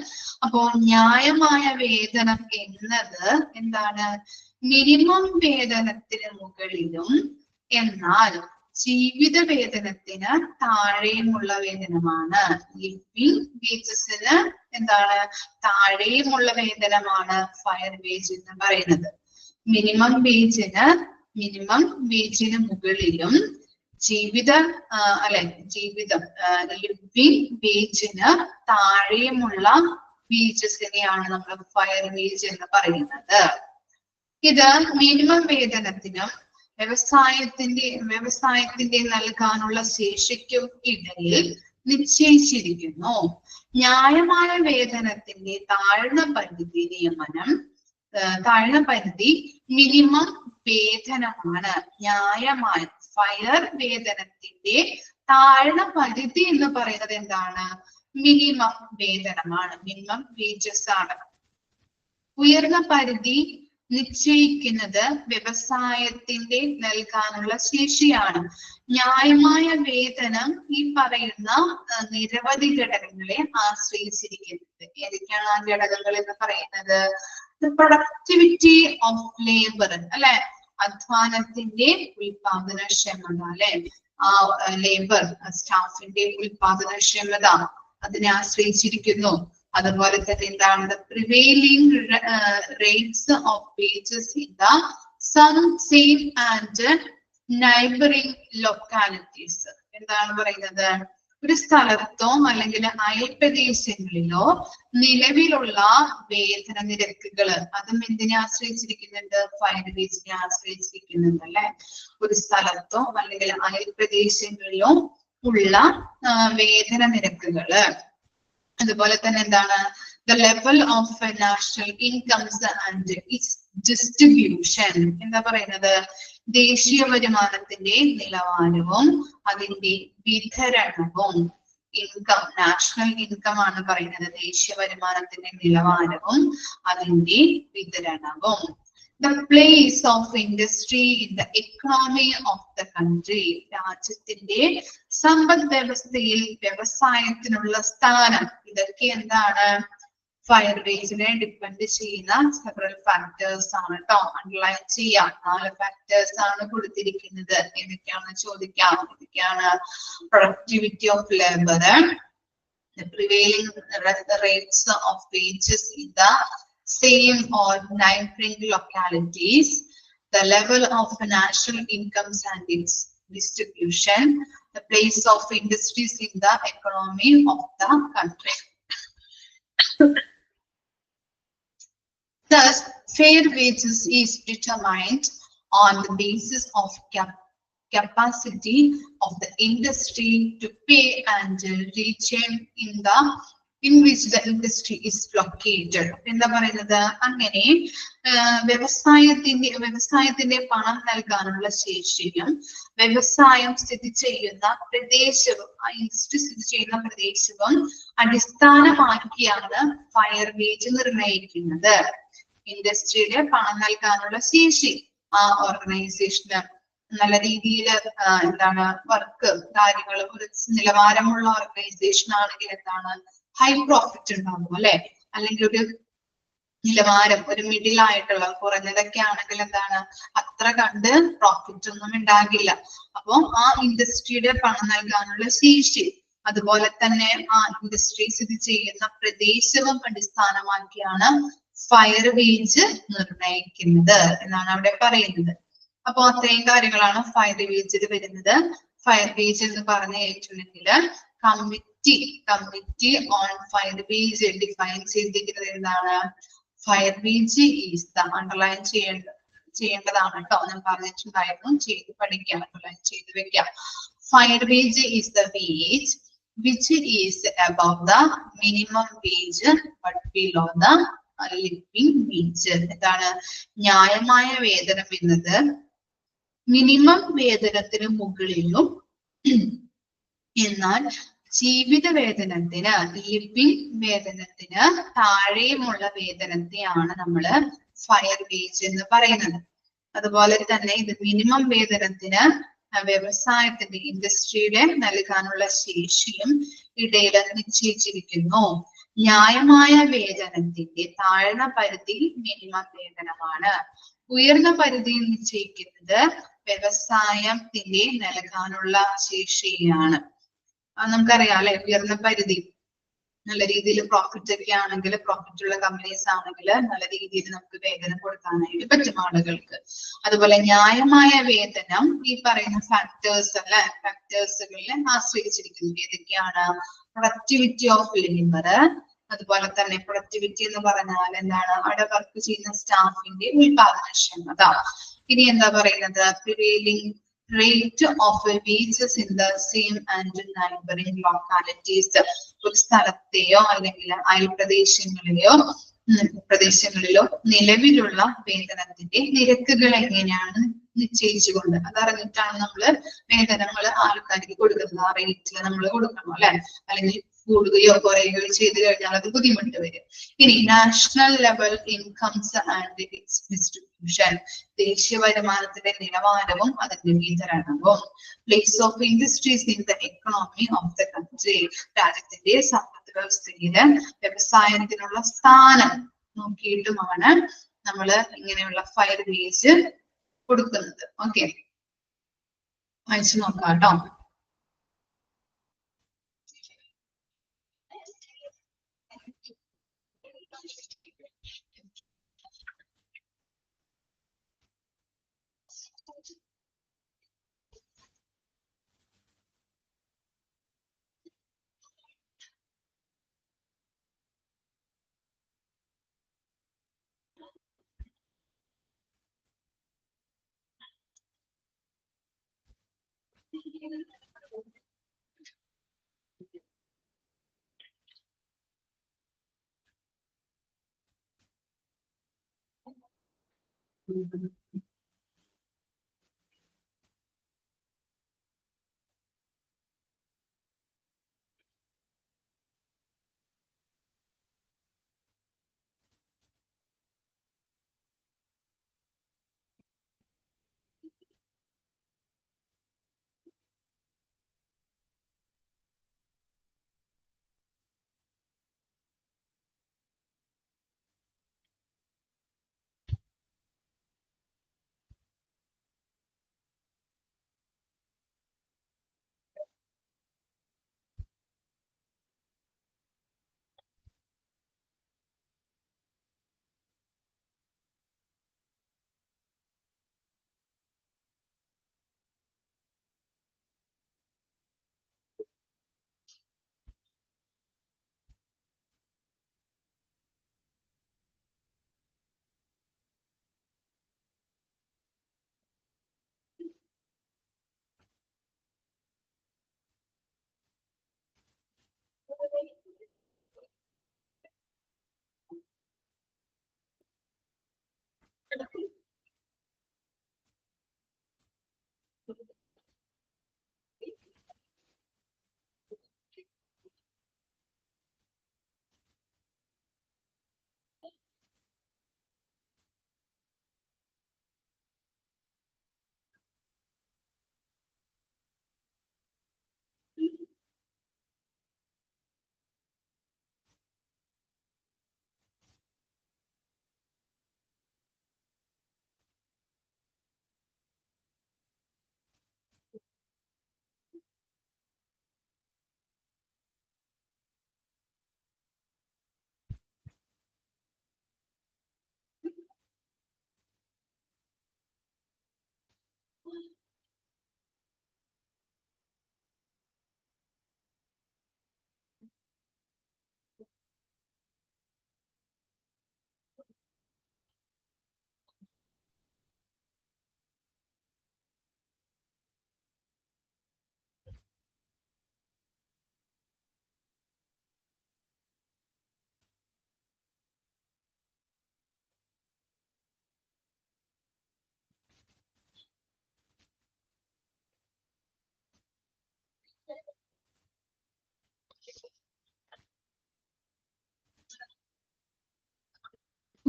Speaker 2: അപ്പോ ന്യായമായ വേതനം എന്നത് എന്താണ്? മിനിമം വേതനത്തിന് മുകളിലും എന്നാൽ ജീവിത വേതനത്തിന് താഴെയുമുള്ള വേതനമാണ്. ലിവിംഗ് വേജസിന് എന്താണ്? താഴെയുമുള്ള വേതനമാണ് ഫയർ വേജ് എന്ന് പറയുന്നത്. മിനിമം വേജിന് മുകളിലും ജീവിതം ലിവിംഗ് വേജിന് താഴെയുമുള്ള വേജസിനെയാണ് നമ്മൾ ഫയർ വേജ് എന്ന് പറയുന്നത്. ഇത് മിനിമം വേതനത്തിനും വ്യവസായത്തിന്റെ നൽകാനുള്ള ശേഷിക്കും ഇടയിൽ നിശ്ചയിച്ചിരിക്കുന്നു. ന്യായമായ വേതനത്തിന്റെ താഴ്ന്ന പരിധി മിനിമം വേതനമാണ്. ന്യായമായ ഫയർ വേതനത്തിന്റെ താഴ്ന്ന പരിധി എന്ന് പറയുന്നത് എന്താണ്? മിനിമം വേതനമാണ്, മിനിമം വേജസ് ആണ്. ഉയർന്ന പരിധി നിശ്ചയിക്കുന്നത് വ്യവസായത്തിന്റെ നൽകാനുള്ള ശേഷിയാണ്. ന്യായമായ വേതനം ഈ പറയുന്ന നിരവധി ഘടകങ്ങളെ ആശ്രയിച്ചിരിക്കുന്നത്. ഏതൊക്കെയാണ് ആ ഘടകങ്ങൾ എന്ന് പറയുന്നത്? പ്രൊഡക്ടിവിറ്റി ഓഫ് ലേബർ അല്ലെ, അധ്വാനത്തിന്റെ ഉൽപാദനക്ഷമത അല്ലെ, ആ ലേബർ സ്റ്റാഫിന്റെ ഉൽപാദനക്ഷമത അതിനെ ആശ്രയിച്ചിരിക്കുന്നു. അതുപോലെ തന്നെ എന്താണ്? Prevailing rates of wages in the same and neighbouring localities. എന്താണ് പറയുന്നത്? ഒരു സ്ഥലത്തോ അല്ലെങ്കിൽ അയൽപ്രദേശങ്ങളിലോ നിലവിലുള്ള വേതന നിരക്കുകൾ അതും എന്തിനെ ആശ്രയിച്ചിരിക്കുന്നുണ്ട്? ഫയർ വേജിനെ ആശ്രയിച്ചിരിക്കുന്നുണ്ട് അല്ലെ. ഒരു സ്ഥലത്തോ അല്ലെങ്കിൽ അയൽപ്രദേശങ്ങളിലോ ഉള്ള വേതന നിരക്കുകള്. അതുപോലെ തന്നെ എന്താണ്? The level of national incomes and its distribution. എന്താ പറയുന്നത്? ദേശീയ വരുമാനത്തിന്റെ നിലവാരവും അതിന്റെ വിതരണവും. ഇൻകം, നാഷണൽ ഇൻകം ആണ് പറയുന്നത്. ദേശീയ വരുമാനത്തിന്റെ നിലവാരവും അതിന്റെ വിതരണവും. The place of industry in the economy of the country. രാജ്യത്തിന്റെ സമ്പദ് വ്യവസ്ഥയിൽ വ്യവസായത്തിനുള്ള സ്ഥാനം. ഇതൊക്കെ എന്താണ്? ഫയർ വേജിനെ ഡിപ്പെൻഡ് ചെയ്യുന്ന സെവറൽ ഫാക്ടേഴ്സ് ആണ് കേട്ടോ. അണ്ടർലൈൻ ചെയ്യാം. 4 ഫാക്ടേഴ്സ് ആണ് കൊടുത്തിരിക്കുന്നത്. ഏതൊക്കെയാണെന്ന് ചോദിക്കാം. ഏതൊക്കെയാണ്? Productivity of labour, the prevailing rates of wages in the same or neighboring localities, the level of national incomes and its distribution, the place of industries in the economy of the country. Thus, fair wages is determined on the basis of capacity of the industry to pay and retain in the in which the industry is located. എന്താ പറയുന്നത്? അങ്ങനെ വ്യവസായത്തിന്റെ പണം നൽകാനുള്ള ശേഷിയും വ്യവസായം സ്ഥിതി ചെയ്യുന്ന പ്രദേശവും ആ ഇൻഡസ്ട്രി സ്ഥിതി ചെയ്യുന്ന പ്രദേശവും അടിസ്ഥാനമാക്കിയാണ് ഫയർ വേജ് നിർണ്ണയിക്കുന്നത്. ഇൻഡസ്ട്രിയിലെ പണം നൽകാനുള്ള ശേഷി ആ ഓർഗനൈസേഷന് നല്ല രീതിയിൽ എന്താണ് വർക്ക് കാര്യങ്ങൾ ഒരു നിലവാരമുള്ള ഓർഗനൈസേഷൻ ആണെങ്കിൽ എന്താണ് ഹൈ പ്രോഫിറ്റ് ഉണ്ടാകും അല്ലെ? അല്ലെങ്കിൽ ഒരു നിലവാരം ഒരു മിഡിൽ ആയിട്ടുള്ള കുറഞ്ഞതൊക്കെ ആണെങ്കിൽ എന്താണ് അത്ര കണ്ട് പ്രോഫിറ്റ് ഒന്നും ഉണ്ടാകില്ല. അപ്പൊ ആ ഇൻഡസ്ട്രിയുടെ പണം നൽകാനുള്ള ശേഷി അതുപോലെ തന്നെ ആ ഇൻഡസ്ട്രി സ്ഥിതി ചെയ്യുന്ന പ്രദേശവും അടിസ്ഥാനമാക്കിയാണ് ഫയർ വേജ് നിർണ്ണയിക്കുന്നത് എന്നാണ് അവിടെ പറയുന്നത്. അപ്പൊ അത്രയും കാര്യങ്ങളാണ് ഫയർ വേജിൽ വരുന്നത്. ഫയർ വേജ് എന്ന് പറഞ്ഞു കഴിഞ്ഞിട്ടുണ്ടെങ്കിൽ committee on fair wage define ചെയ്തിരിക്കുന്നത് എന്താണ്? Fair wage is the underline ചെയ്യേണ്ടതാണ് കേട്ടോ. ഞാൻ പറഞ്ഞിട്ടുണ്ടായിരുന്നു, ചെയ്ത് പഠിക്കാം, അണ്ടർലൈൻ ചെയ്ത് വെക്കാം. Fire wage is the wage which is above the minimum wage but below the living wage. എന്താണ്? ന്യായമായ വേതനം എന്നത് മിനിമം വേതനത്തിന് മുകളിലും എന്നാൽ ജീവിത വേതനത്തിന് ലിവിംഗ് വേതനത്തിന് താഴെയുമുള്ള വേതനത്തെയാണ് നമ്മള് ഫയർ വേജ് എന്ന് പറയുന്നത്. അതുപോലെ തന്നെ ഇത് മിനിമം വേതനത്തിന് വ്യവസായത്തിന്റെ ഇൻഡസ്ട്രിയുടെ നൽകാനുള്ള ശേഷിയും ഇടയിൽ നിശ്ചയിച്ചിരിക്കുന്നു. ന്യായമായ വേതനത്തിന്റെ താഴ്ന്ന പരിധി മിനിമം വേതനമാണ്. ഉയർന്ന പരിധി നിശ്ചയിക്കുന്നത് വ്യവസായത്തിന്റെ നൽകാനുള്ള ശേഷിയാണ്. നമുക്കറിയാം അല്ലെ, ഉയർന്ന പരിധി നല്ല രീതിയിൽ പ്രോഫിറ്റ് ഒക്കെ ആണെങ്കിൽ, പ്രോഫിറ്റ് ഉള്ള കമ്പനീസ് ആണെങ്കിൽ നല്ല രീതിയിൽ നമുക്ക് വേതനം കൊടുക്കാനായിട്ട് പറ്റും ആളുകൾക്ക്. അതുപോലെ ന്യായമായ വേതനം ഈ പറയുന്ന ഫാക്ടേഴ്സ് അല്ലെ, ഫാക്ടേഴ്സുകളിൽ ആശ്രയിച്ചിരിക്കുന്നു. ഏതൊക്കെയാണ്? പ്രൊഡക്ടിവിറ്റി ഓഫ് ലേബർ, അതുപോലെ തന്നെ പ്രൊഡക്ടിവിറ്റി എന്ന് പറഞ്ഞാൽ എന്താണ്? അവിടെ വർക്ക് ചെയ്യുന്ന സ്റ്റാഫിന്റെ ഉൽപാദനക്ഷമത. ഇനി എന്താ പറയുന്നത്? Prevailing rate of wages in the same and neighbouring localities. ഒരു സ്ഥലത്തെയോ അല്ലെങ്കിൽ അയൽ പ്രദേശങ്ങളിലോ നിലവിലുള്ള വേതനത്തിന്റെ നിരക്കുകൾ എങ്ങനെയാണ് നിശ്ചയിച്ചുകൊണ്ട്, അതറിഞ്ഞിട്ടാണ് നമ്മള് വേതനങ്ങൾ ആൾക്കാർക്ക് കൊടുക്കുന്നത്. ആ റേറ്റിൽ നമ്മൾ കൊടുക്കണം അല്ലെ, അല്ലെങ്കിൽ കൂടുകയോ കുറയുകയോ ചെയ്തു കഴിഞ്ഞാൽ അത് ബുദ്ധിമുട്ട് വരും. ഇനി national level incomes and it's distribution, ദേശീയ വരുമാനത്തിന്റെ നിലവാരവും അതിന്റെ വിതരണവും. Place of industries in the economy of the country, രാജ്യത്തിന്റെ സമ്പദ് വ്യവസ്ഥയില് വ്യവസായത്തിനുള്ള സ്ഥാനം നോക്കിയിട്ടുമാണ് നമ്മള് ഇങ്ങനെയുള്ള ഫയർ വേജ് കൊടുക്കുന്നത്. ഓക്കെ, വായിച്ചു നോക്കാം കേട്ടോ.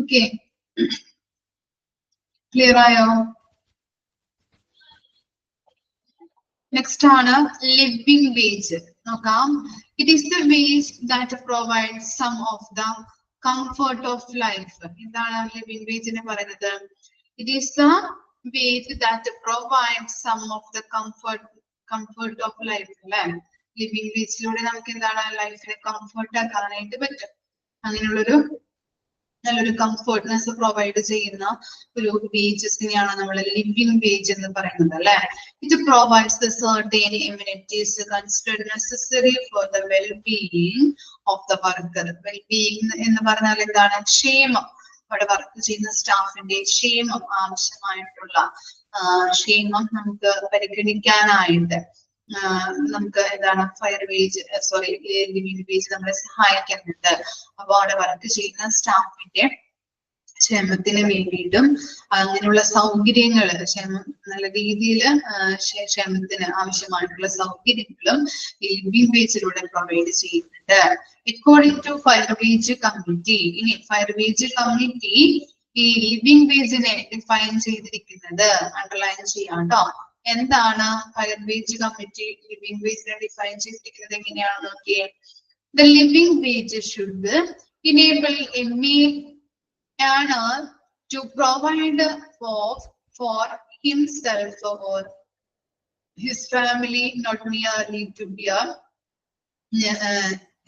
Speaker 2: Okay. Clear ആയോ? Next on living wage. നോക്കാം. It is the wage that provides some of the comfort of life. എന്താണ് living wage എന്ന് പറയുന്നത്? It is the wage that provides some of the comfort of life. അല്ലേ? Living wage ലൂടെ നമുക്ക് എന്താണ് ലൈഫിനെ comfort ആക്കാനായിട്ട് പറ്റും. അങ്ങനെയുള്ളൊരു നല്ലൊരു കംഫർട്ട്നെസ് പ്രൊവൈഡ് ചെയ്യുന്ന ഒരു വേജസിനെയാണ് നമ്മൾ ലിവിംഗ് വേജ് എന്ന് പറയുന്നത് അല്ലെ. It provides the certain amenities considered necessary for the wellbeing of the worker. Wellbeing എന്ന് പറഞ്ഞാൽ എന്താണ്? ക്ഷേമം. അവിടെ വർക്ക് ചെയ്യുന്ന സ്റ്റാഫിന്റെ ക്ഷേമം, ആവശ്യമായിട്ടുള്ള ക്ഷേമം നമുക്ക് പരിഗണിക്കാനായിട്ട് നമുക്ക് എന്താണ് ലിവിംഗ് വേജ് നമ്മളെ സഹായിക്കുന്നുണ്ട്. അപ്പൊ അവിടെ വർക്ക് ചെയ്യുന്ന സ്റ്റാഫിന്റെ ക്ഷേമത്തിന് വേണ്ടിയിട്ടും അങ്ങനെയുള്ള സൗകര്യങ്ങൾ നല്ല രീതിയിൽ ക്ഷേമത്തിന് ആവശ്യമായിട്ടുള്ള സൗകര്യങ്ങളും ഈ ലിവിംഗ് വേജിലൂടെ പ്രൊവൈഡ് ചെയ്യുന്നുണ്ട്. According to fair wage committee. ഇനി ഫയർ വേജ് കമ്മിറ്റി ഈ ലിവിംഗ് വേജിനെ ഡിഫൈൻ ചെയ്തിരിക്കുന്നത് അണ്ടർലൈൻ ചെയ്യാം കേട്ടോ. എന്താണ് ഫയർ വേജ് കമ്മിറ്റി ലിവിംഗ് വേജിനെ ഡിഫൈൻ ചെയ്തിരിക്കുന്നത് എങ്ങനെയാണെന്ന് നോക്കിയേ. The living wage should enable a male earner to provide for himself or his family not merely to bear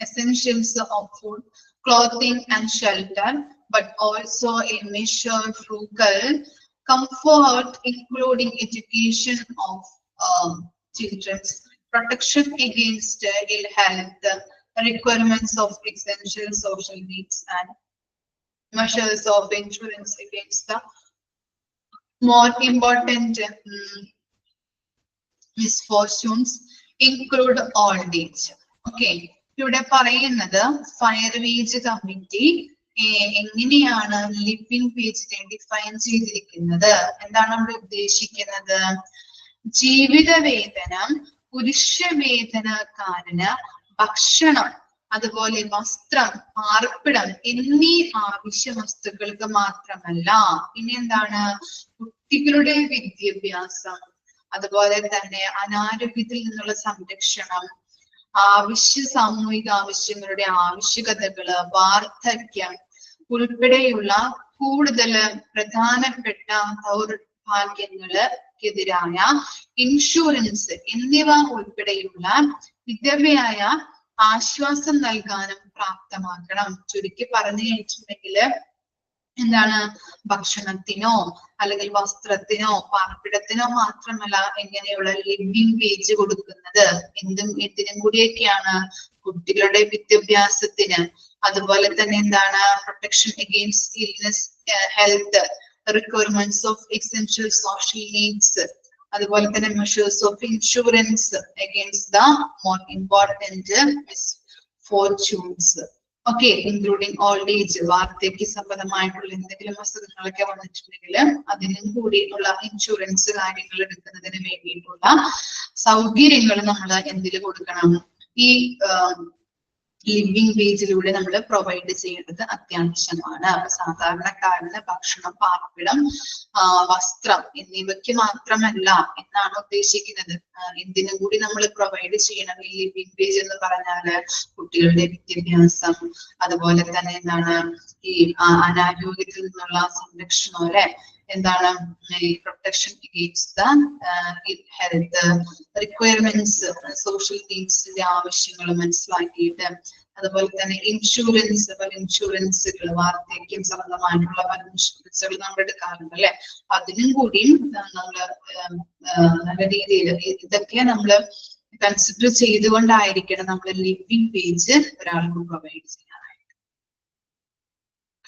Speaker 2: essentials of food, clothing and shelter, but also a measure frugal comfort, including education of children, protection against ill health, requirements of essential social needs, and measures of insurance against the more important misfortunes, include old age. Okay, ഇവിടെ പറയുന്നത് fire wage committee എങ്ങനെയാണ് living വേജിനെ define ചെയ്തിരിക്കുന്നത്, എന്താണ് നമ്മൾ ഉദ്ദേശിക്കുന്നത്? ജീവിത വേതനം, പുരുഷ വേതനക്കാരന് ഭക്ഷണം, അതുപോലെ വസ്ത്രം, പാർപ്പിടം എന്നീ ആവശ്യ വസ്തുക്കൾക്ക് മാത്രമല്ല, പിന്നെ എന്താണ് കുട്ടികളുടെ വിദ്യാഭ്യാസം, അതുപോലെ തന്നെ അനാരോഗ്യത്തിൽ നിന്നുള്ള സംരക്ഷണം, സാമൂഹിക ആവശ്യങ്ങളുടെ ആവശ്യകതകള്, വാർദ്ധക്യം ഉൾപ്പെടെയുള്ള കൂടുതൽ പ്രധാനപ്പെട്ട ദൗർഭാഗ്യങ്ങൾക്കെതിരായ ഇൻഷുറൻസ് എന്നിവ ഉൾപ്പെടെയുള്ള വിധവയായ ആശ്വാസം നൽകാനും പ്രാപ്തമാക്കണം. ചുരുക്കി പറഞ്ഞു കഴിഞ്ഞിട്ടുണ്ടെങ്കിൽ എന്താണ്, ഭക്ഷണത്തിനോ അല്ലെങ്കിൽ വസ്ത്രത്തിനോ പാർപ്പിടത്തിനോ മാത്രമല്ല എങ്ങനെയുള്ള ലിവിംഗ് വേജ് കൊടുക്കുന്നത്, എന്തിനും കൂടിയൊക്കെയാണ്, കുട്ടികളുടെ വിദ്യാഭ്യാസത്തിന്, അതുപോലെ തന്നെ എന്താണ് protection against illness, health, requirements of essential social needs, അതുപോലെ തന്നെ measures of insurance against the more important misfortunes. Okay, including old age, വാർദ്ധക്യ സംബന്ധമായിട്ടുള്ള എന്തെങ്കിലും അസുഖങ്ങളൊക്കെ വന്നിട്ടുണ്ടെങ്കിൽ അതിനും കൂടിയുള്ള ഇൻഷുറൻസ് കാര്യങ്ങൾ എടുക്കുന്നതിന് വേണ്ടിയിട്ടുള്ള സൗകര്യങ്ങൾ നമ്മൾ എന്തിൽ കൊടുക്കണം, ഈ ലിവിംഗ് വേജിലൂടെ നമ്മൾ പ്രൊവൈഡ് ചെയ്യേണ്ടത് അത്യാവശ്യമാണ്. അപ്പൊ സാധാരണക്കാരന് ഭക്ഷണം, പാർപ്പിടം, വസ്ത്രം എന്നിവയ്ക്ക് മാത്രമല്ല എന്നാണ് ഉദ്ദേശിക്കുന്നത്. എന്തിനും കൂടി നമ്മൾ പ്രൊവൈഡ് ചെയ്യണം ഈ ലിവിംഗ് വേജ് എന്ന് പറഞ്ഞാല് കുട്ടികളുടെ വിദ്യാഭ്യാസം, അതുപോലെ തന്നെ എന്താണ് ഈ അനാരോഗ്യത്തിൽ നിന്നുള്ള സംരക്ഷണം, അല്ലെ, എന്താണ് ഈ protection against the health, requirements, social നീഡ്സിന്റെ ആവശ്യങ്ങൾ മനസ്സിലാക്കിയിട്ട്, അതുപോലെ തന്നെ ഇൻഷുറൻസുകൾ, വാർദ്ധക്യം സംബന്ധമായിട്ടുള്ള പല ഇൻഷുറൻസുകൾ നമ്മൾ എടുക്കാറുണ്ട് അല്ലെ, അതിനും കൂടിയും നമ്മൾ നല്ല രീതിയിൽ ഇതൊക്കെ നമ്മൾ കൺസിഡർ ചെയ്തുകൊണ്ടായിരിക്കണം നമ്മൾ ലിവിംഗ് വേജ് ഒരാൾക്ക് പ്രൊവൈഡ് ചെയ്യാനായിട്ട്.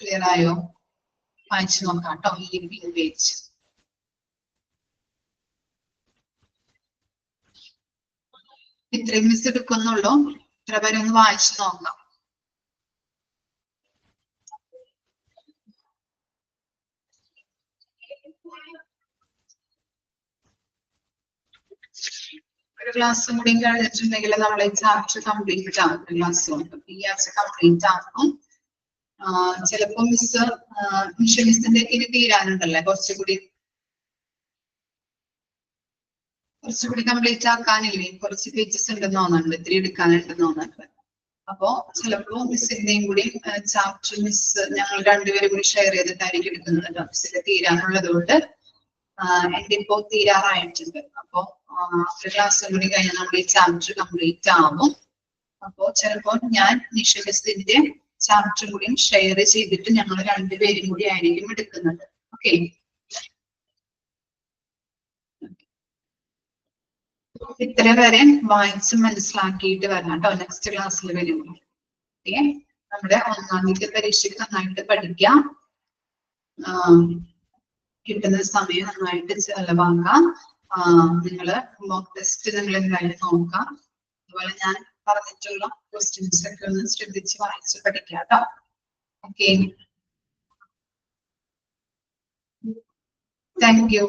Speaker 2: ക്ലിയർ ആയോ? വായിച്ചു നോക്കാം കേട്ടോ. ലിവിംഗ് വേജ് ഇത്രയും മിസ് എടുക്കുന്നുള്ളൂ. ഇത്ര പേരെ ഒന്ന് വായിച്ചു നോക്കാം. ഒരു ക്ലാസ് കൂടി കഴിഞ്ഞിട്ടുണ്ടെങ്കിൽ നമ്മളെ ചാപ്റ്റർ കംപ്ലീറ്റ് ആക്കും. ക്ലാസ് കൊണ്ട് ഈ ആഴ്ച കംപ്ലീറ്റ് ആക്കും. ചിലപ്പോ മിസ്സിന്റെ ഇനി തീരാനുണ്ടല്ലേ കുറച്ചുകൂടി കംപ്ലീറ്റ് ആക്കാനില്ലേ, കുറച്ച് പേജസ് ഉണ്ടെന്ന് തോന്നുന്നുണ്ട്, ഇത്തിരി എടുക്കാനുണ്ടെന്ന് തോന്നുന്നുണ്ട്. അപ്പോ ചിലപ്പോ മിസ്സിന്റെയും കൂടി ചാപ്റ്റർ ഞങ്ങൾ രണ്ടുപേരും കൂടി ഷെയർ ചെയ്തിട്ടായിരിക്കും എടുക്കുന്നത്. മിസ്സിന്റെ തീരാനുള്ളത് കൊണ്ട് എന്റെ ഇപ്പോ തീരാറായിട്ടുണ്ട്. അപ്പോ ആഫ്റ്റർ ക്ലാസ് കൂടി കഴിഞ്ഞാൽ നമ്മുടെ ഈ ചാപ്റ്റർ കംപ്ലീറ്റ് ആവും. അപ്പോ ചിലപ്പോ ഞാൻ നിഷ മിസ്സിന്റെ ചാപ്റ്റർ കൂടി ഷെയർ ചെയ്തിട്ട് ഞങ്ങൾ രണ്ടുപേരും കൂടി ആയിരിക്കും എടുക്കുന്നത്. ഓക്കെ, ഇത്ര വരെ വായിച്ച് മനസ്സിലാക്കിയിട്ട് വരണം കേട്ടോ നെക്സ്റ്റ് ക്ലാസ്സിൽ വരുമ്പോൾ. ഓക്കെ, നമ്മുടെ ഒന്നാമത്തെ പരീക്ഷയ്ക്ക് നന്നായിട്ട് പഠിക്കാം. കിട്ടുന്ന സമയം നന്നായിട്ട് ചെലവാക്കാം. നിങ്ങള് മോക്ക് ടെസ്റ്റ് നിങ്ങൾ എന്തായാലും നോക്കാം. അതുപോലെ ഞാൻ പറഞ്ഞിട്ടുള്ള ക്വസ്റ്റ്യൻസ് ഒക്കെ ഒന്ന് ശ്രദ്ധിച്ച് വായിച്ച് പഠിക്കാം കേട്ടോ. Okay, thank you.